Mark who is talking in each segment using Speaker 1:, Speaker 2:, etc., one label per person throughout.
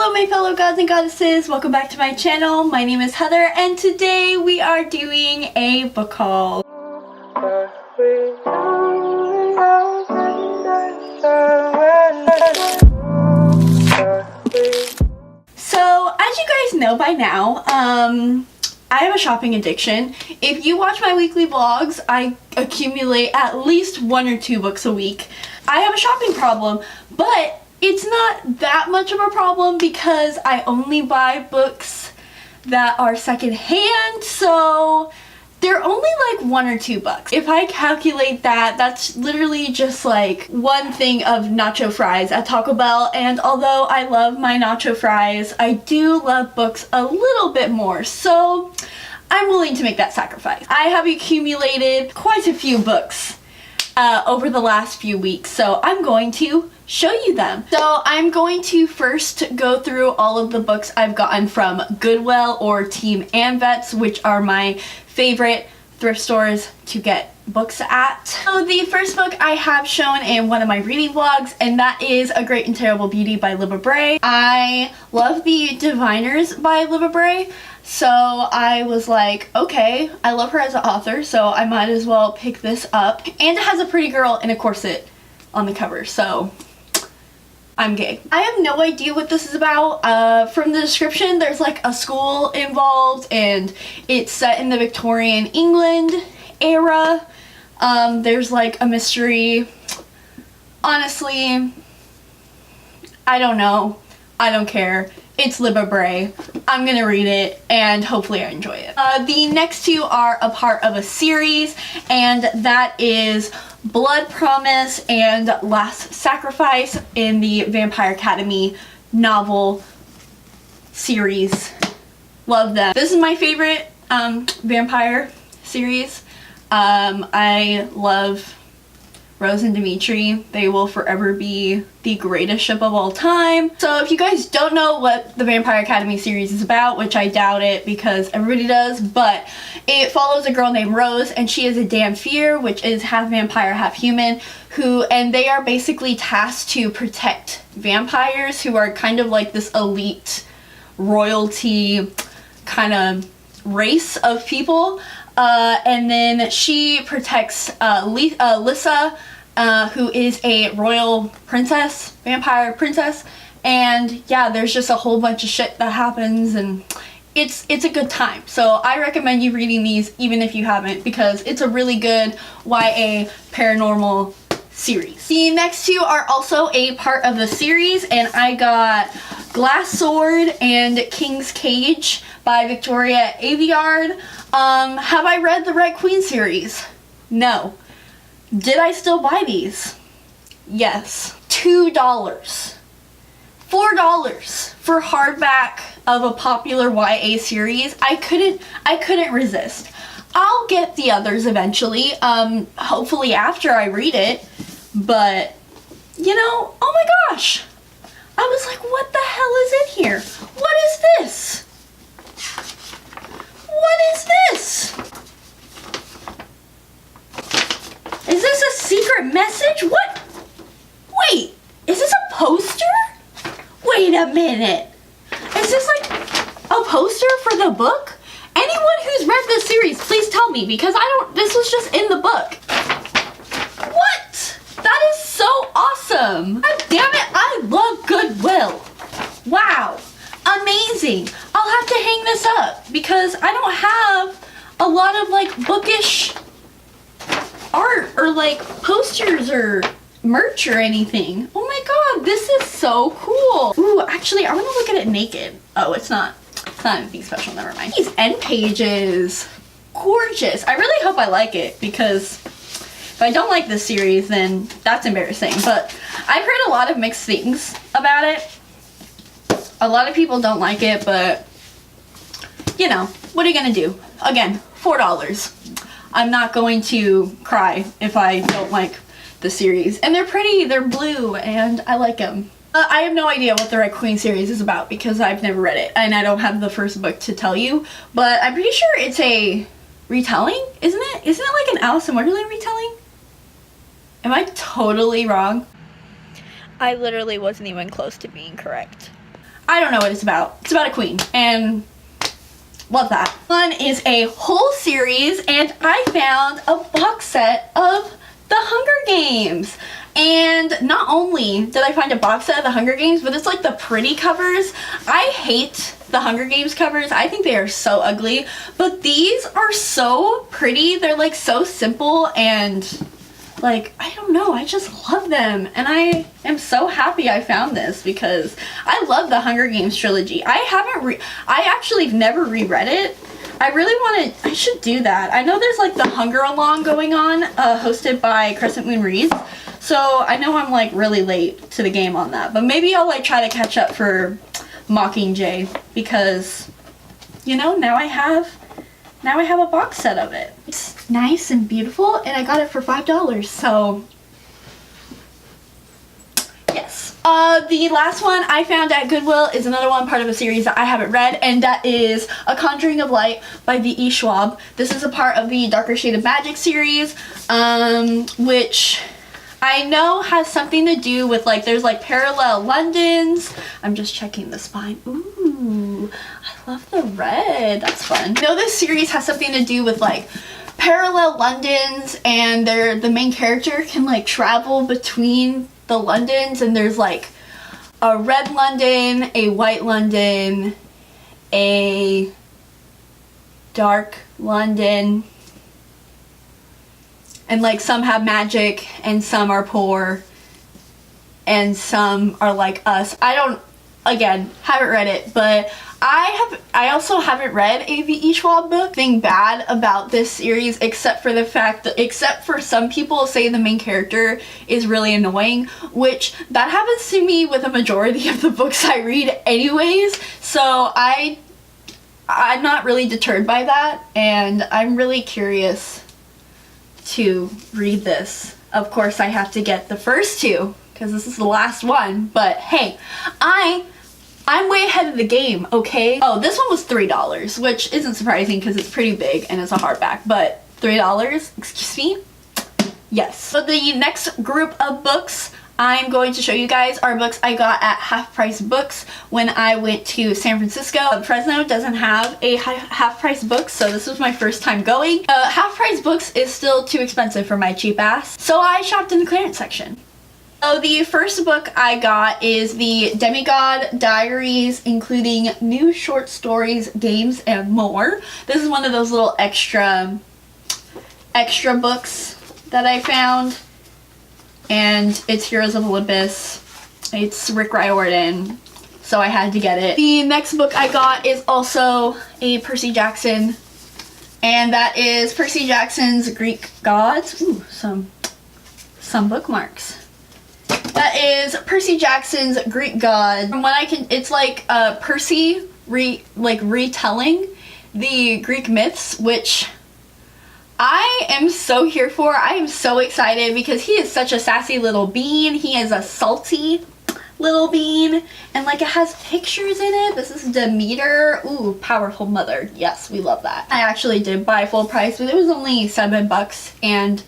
Speaker 1: Hello my fellow gods and goddesses, welcome back to my channel. My name is Heather and today we are doing a book haul. So as you guys know by now, I have a shopping addiction. If you watch my weekly vlogs, I accumulate at least 1 or 2 books a week. I have a shopping problem, but it's not that much of a problem because I only buy books that are secondhand, so they're only like 1 or 2 bucks. If I calculate that, that's literally just like one thing of nacho fries at Taco Bell, and although I love my nacho fries, I do love books a little bit more, so I'm willing to make that sacrifice. I have accumulated quite a few books over the last few weeks, so I'm going to show you them. So I'm going to first go through all of the books I've gotten from Goodwill or Team Vets, which are my favorite thrift stores to get books at. So the first book I have shown in one of my reading vlogs, and that is A Great and Terrible Beauty by Libba Bray. I love the Diviners by Libba Bray, so I was like, okay, I love her as an author, so I might as well pick this up. And it has a pretty girl in a corset on the cover, so I'm gay. I have no idea what this is about. From the description, there's like a school involved and it's set in the Victorian England era. There's like a mystery. Honestly, I don't know. I don't care. It's Libba Bray. I'm gonna read it and hopefully I enjoy it. The next 2 are a part of a series, and that is Blood Promise and Last Sacrifice in the Vampire Academy novel series. Love them. This is my favorite vampire series. I love Rose and Dimitri. They will forever be the greatest ship of all time. So if you guys don't know what the Vampire Academy series is about, which I doubt it because everybody does, but it follows a girl named Rose, and she is a Dhampir, which is half vampire, half human, and they are basically tasked to protect vampires who are kind of like this elite royalty kind of race of people. And then she protects Lissa, who is a royal princess, vampire princess, and yeah, there's just a whole bunch of shit that happens, and it's a good time. So I recommend you reading these even if you haven't, because it's a really good YA paranormal series. The next 2 are also a part of the series, and I got Glass Sword and King's Cage by Victoria Aveyard. Have I read the Red Queen series? No. Did I still buy these? Yes. $2. $4 for hardback of a popular YA series. I couldn't resist. I'll get the others eventually, hopefully after I read it, but you know, oh my gosh. I was like, what the hell is in here? What is this? What is this? Is this a secret message? What? Wait, is this a poster? Wait a minute. Is this like a poster for the book? Anyone who's read this series, please tell me, because this was just in the book. What? That is so awesome. God damn it, I love Goodwill. Wow. Amazing. I'll have to hang this up because I don't have a lot of like bookish art or like posters or merch or anything. Oh my god, this is so cool. Ooh, actually, I want to look at it naked. Oh, it's not anything special, never mind. These end pages, gorgeous. I really hope I like it, because if I don't like this series, then that's embarrassing. But I've heard a lot of mixed things about it. A lot of people don't like it, but you know, what are you gonna do? Again, $4. I'm not going to cry if I don't like the series. And they're pretty, they're blue, and I like them. I have no idea what the Red Queen series is about because I've never read it, and I don't have the first book to tell you, but I'm pretty sure it's a retelling, isn't it? Isn't it like an Alice in Wonderland retelling? Am I totally wrong? I literally wasn't even close to being correct. I don't know what it's about. It's about a queen, and love that. One is a whole series, and I found a box set of The Hunger Games. And not only did I find a box set of The Hunger Games, but it's like the pretty covers. I hate the Hunger Games covers. I think they are so ugly, but these are so pretty. They're like so simple, and like, I don't know, I just love them. And I am so happy I found this because I love the Hunger Games trilogy. I actually have never reread it. I really I should do that. I know there's like the Hunger Along going on, hosted by Crescent Moon Reads. So I know I'm like really late to the game on that, but maybe I'll like try to catch up for Mockingjay because, you know, now I have a box set of it. It's nice and beautiful, and I got it for $5, so yes. The last one I found at Goodwill is another one part of a series that I haven't read, and that is A Conjuring of Light by V.E. Schwab. This is a part of the Darker Shade of Magic series, which I know has something to do with, like, there's like parallel Londons. I'm just checking the spine. Ooh, I love the red. That's fun. I know this series has something to do with like parallel Londons, and the main character can like travel between the Londons, and there's like a red London, a white London, a dark London. And like some have magic, and some are poor, and some are like us. Again, haven't read it, but I also haven't read a V.E. Schwab book. Nothing bad about this series except for the fact that, except for some people say the main character is really annoying, which that happens to me with a majority of the books I read anyways. So I'm not really deterred by that, and I'm really curious to read this. Of course, I have to get the first two because this is the last one, but hey, I'm way ahead of the game, okay? Oh, this one was $3, which isn't surprising because it's pretty big and it's a hardback, but $3, excuse me? Yes. So the next group of books I'm going to show you guys are books I got at Half Price Books when I went to San Francisco. Fresno doesn't have a Half Price Books, so this was my first time going. Half Price Books is still too expensive for my cheap ass, so I shopped in the clearance section. So the first book I got is the Demigod Diaries, including new short stories, games, and more. This is one of those little extra books that I found. And it's Heroes of Olympus. It's Rick Riordan, so I had to get it. The next book I got is also a Percy Jackson, and that is Percy Jackson's Greek Gods. Ooh, some bookmarks. That is Percy Jackson's Greek Gods. From what I can, it's like Percy retelling the Greek myths, which I am so here for. I am so excited because he is such a sassy little bean. He is a salty little bean, and like it has pictures in it. This is Demeter. Ooh, powerful mother. Yes, we love that. I actually did buy full price, but it was only $7, and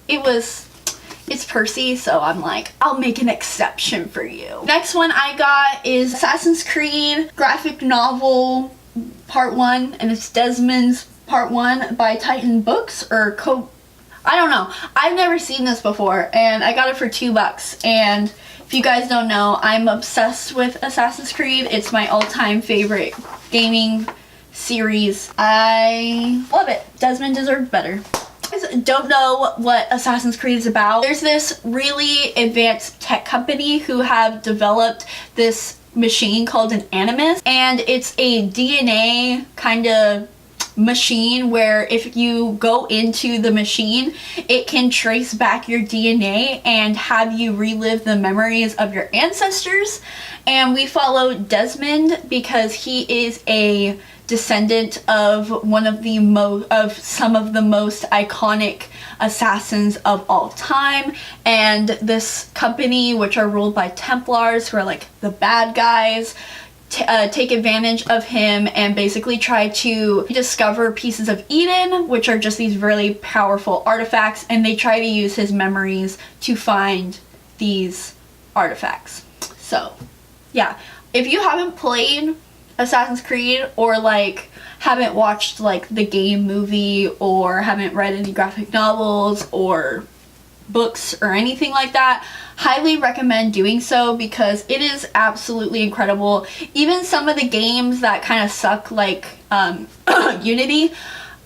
Speaker 1: it's Percy, so I'm like, I'll make an exception for you. Next one I got is Assassin's Creed graphic novel part 1, and it's Desmond's Part 1 by Titan Books, or I don't know. I've never seen this before, and I got it for $2. And if you guys don't know, I'm obsessed with Assassin's Creed. It's my all-time favorite gaming series. I love it. Desmond deserved better. If you guys don't know what Assassin's Creed is about, there's this really advanced tech company who have developed this machine called an Animus, and it's a DNA kind of machine where if you go into the machine, it can trace back your DNA and have you relive the memories of your ancestors. And we follow Desmond because he is a descendant of some of the most iconic assassins of all time, and this company, which are ruled by Templars, who are like the bad guys, take advantage of him and basically try to discover pieces of Eden, which are just these really powerful artifacts, and they try to use his memories to find these artifacts. So yeah, if you haven't played Assassin's Creed or like haven't watched like the game movie or haven't read any graphic novels or books or anything like that, highly recommend doing so because it is absolutely incredible. Even some of the games that kind of suck, like Unity,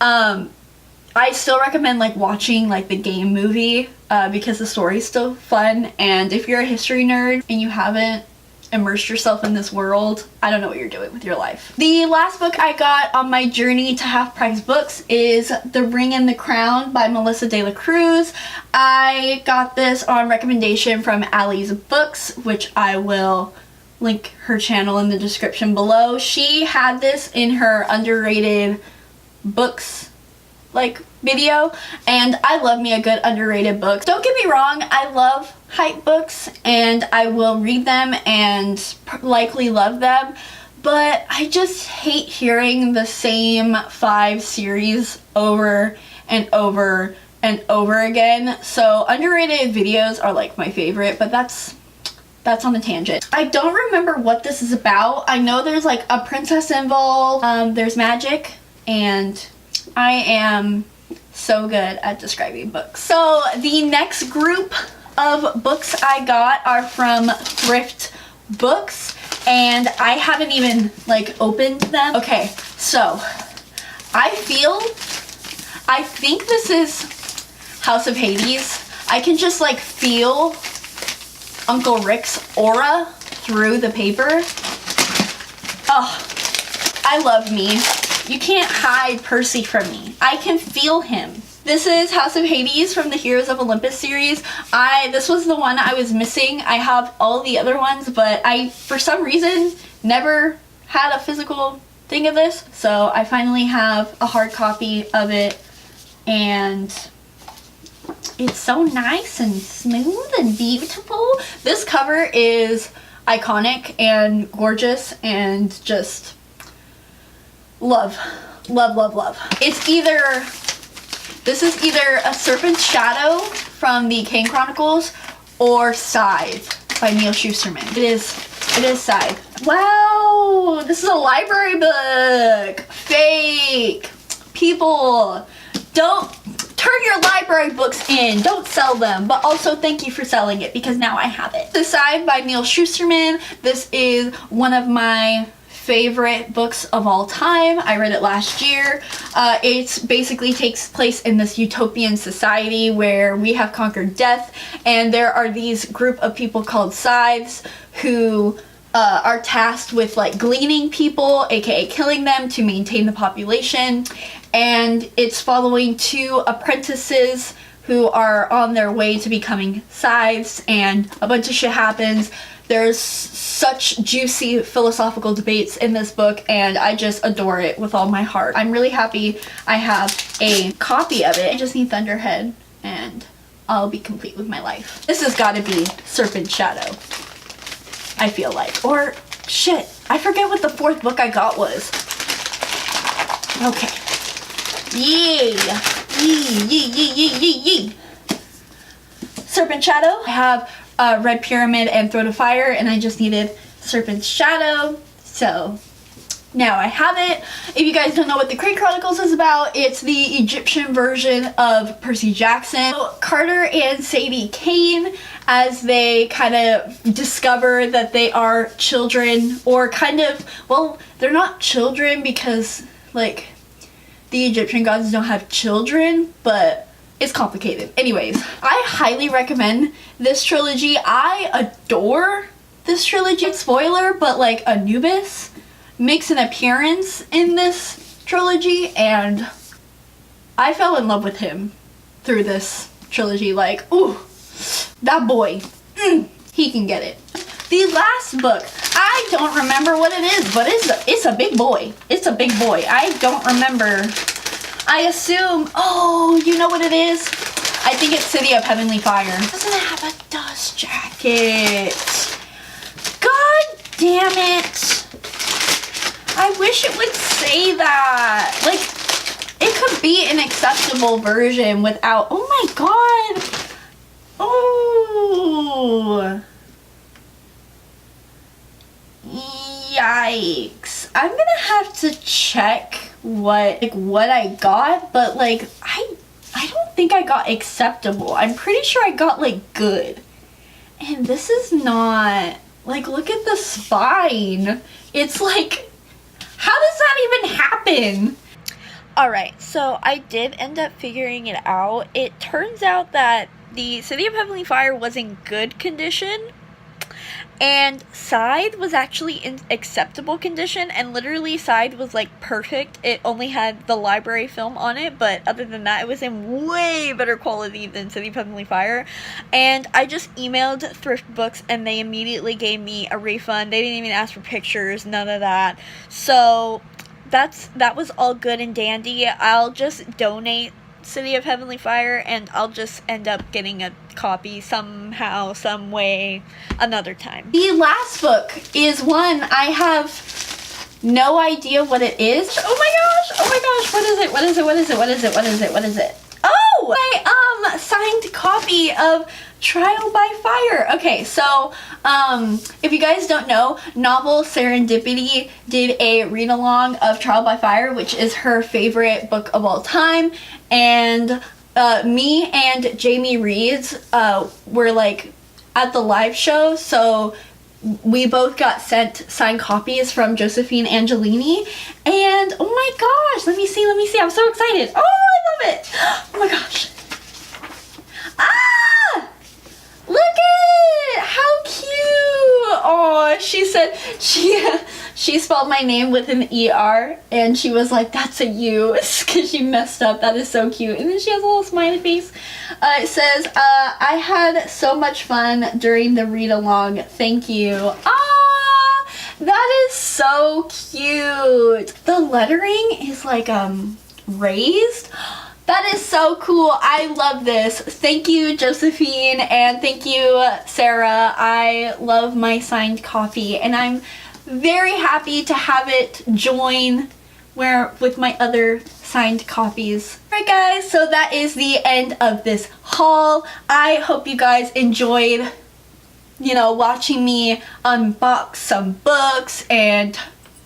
Speaker 1: I still recommend like watching like the game movie because the story's still fun. And if you're a history nerd and you haven't immersed yourself in this world, I don't know what you're doing with your life. The last book I got on my journey to half price books is The Ring and the Crown by Melissa De La Cruz. I got this on recommendation from Allie's Books, which I will link her channel in the description below. She had this in her underrated books like video, and I love me a good underrated book. Don't get me wrong, I love hype books and I will read them and likely love them, but I just hate hearing the same 5 series over and over and over again. So underrated videos are like my favorite, but that's on a tangent. I don't remember what this is about. I know there's like a princess involved, there's magic, and I am so good at describing books. So the next group of books I got are from Thrift Books, and I haven't even like opened them. Okay, so I think this is House of Hades. I can just like feel Uncle Rick's aura through the paper. Oh, I love me. You can't hide Percy from me. I can feel him. This is House of Hades from the Heroes of Olympus series. This was the one I was missing. I have all the other ones, but I, for some reason, never had a physical thing of this. So I finally have a hard copy of it, and it's so nice and smooth and beautiful. This cover is iconic and gorgeous and just love, love, love, love. This is either a Serpent's Shadow from the Great Chronicles or Scythe by Neil Shusterman. It is Scythe. Wow, this is a library book. Fake. People, don't turn your library books in. Don't sell them, but also thank you for selling it because now I have it. The Scythe by Neil Shusterman. This is one of my favorite books of all time. I read it last year. It basically takes place in this utopian society where we have conquered death, and there are these group of people called scythes who are tasked with like gleaning people, aka killing them, to maintain the population. And it's following 2 apprentices who are on their way to becoming scythes, and a bunch of shit happens. There's such juicy philosophical debates in this book, and I just adore it with all my heart. I'm really happy I have a copy of it. I just need Thunderhead, and I'll be complete with my life. This has got to be Serpent's Shadow, I feel like. Or, shit, I forget what the 4th book I got was. Okay. Yay! Yee, yee, yee, yee, yee, yee. Serpent's Shadow. I have Red Pyramid and Throne of Fire, and I just needed Serpent's Shadow, so now I have it. If you guys don't know what the Great Chronicles is about, it's the Egyptian version of Percy Jackson. So Carter and Sadie Kane, as they kind of discover that they are children, or kind of, well, they're not children because like the Egyptian gods don't have children, but it's complicated. Anyways, I highly recommend this trilogy. I adore this trilogy. Spoiler, but like Anubis makes an appearance in this trilogy, and I fell in love with him through this trilogy. Like, ooh, that boy, he can get it. The last book, I don't remember what it is, but it's a big boy. It's a big boy. I don't remember. I assume, oh, you know what it is? I think it's City of Heavenly Fire. Doesn't it have a dust jacket? God damn it. I wish it would say that. Like, it could be an acceptable version without, oh my god. Oh. Yikes. I'm gonna have to check what I got, but like I don't think I got acceptable. I'm pretty sure I got like good. And this is not, like, look at the spine. It's like, how does that even happen? Alright, so I did end up figuring it out. It turns out that the City of Heavenly Fire was in good condition, and Side was actually in acceptable condition, and literally Side was like perfect. It only had the library film on it, but other than that, it was in way better quality than City of Heavenly Fire. And I just emailed Thrift Books and they immediately gave me a refund. They didn't even ask for pictures, none of that. So that was all good and dandy. I'll just donate City of Heavenly Fire and I'll just end up getting a copy somehow, some way, another time. The last book is one I have no idea what it is. Oh my gosh, what is it? What is it? What is it? What is it? What is it? What is it? Oh, my signed copy of Trial by Fire. Okay, so if you guys don't know, Novel Serendipity did a read-along of Trial by Fire, which is her favorite book of all time, and me and Jamie Reeds were like at the live show, so we both got sent signed copies from Josephine Angelini, and oh my gosh, let me see, I'm so excited. Oh, I love it. Oh my gosh. Ah! Look at it! How cute! Oh, she said she spelled my name with an ER, and she was like, that's a U, because she messed up. That is so cute. And then she has a little smiley face. It says, I had so much fun during the read-along. Thank you. Ah! That is so cute. The lettering is like, raised. That is so cool. I love this. Thank you, Josephine, and thank you, Sarah. I love my signed copy, and I'm very happy to have it join with my other signed copies. Alright guys, so that is the end of this haul. I hope you guys enjoyed, watching me unbox some books and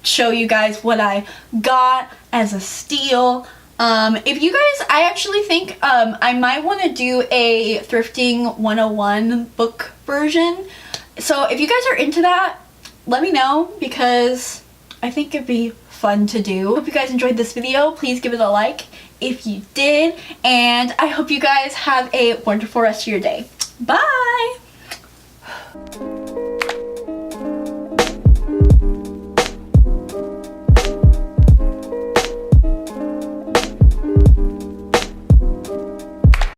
Speaker 1: show you guys what I got as a steal. If you guys, I actually think I might want to do a Thrifting 101 book version. So if you guys are into that, let me know, because I think it'd be fun to do. Hope you guys enjoyed this video. Please give it a like if you did, and I hope you guys have a wonderful rest of your day. Bye!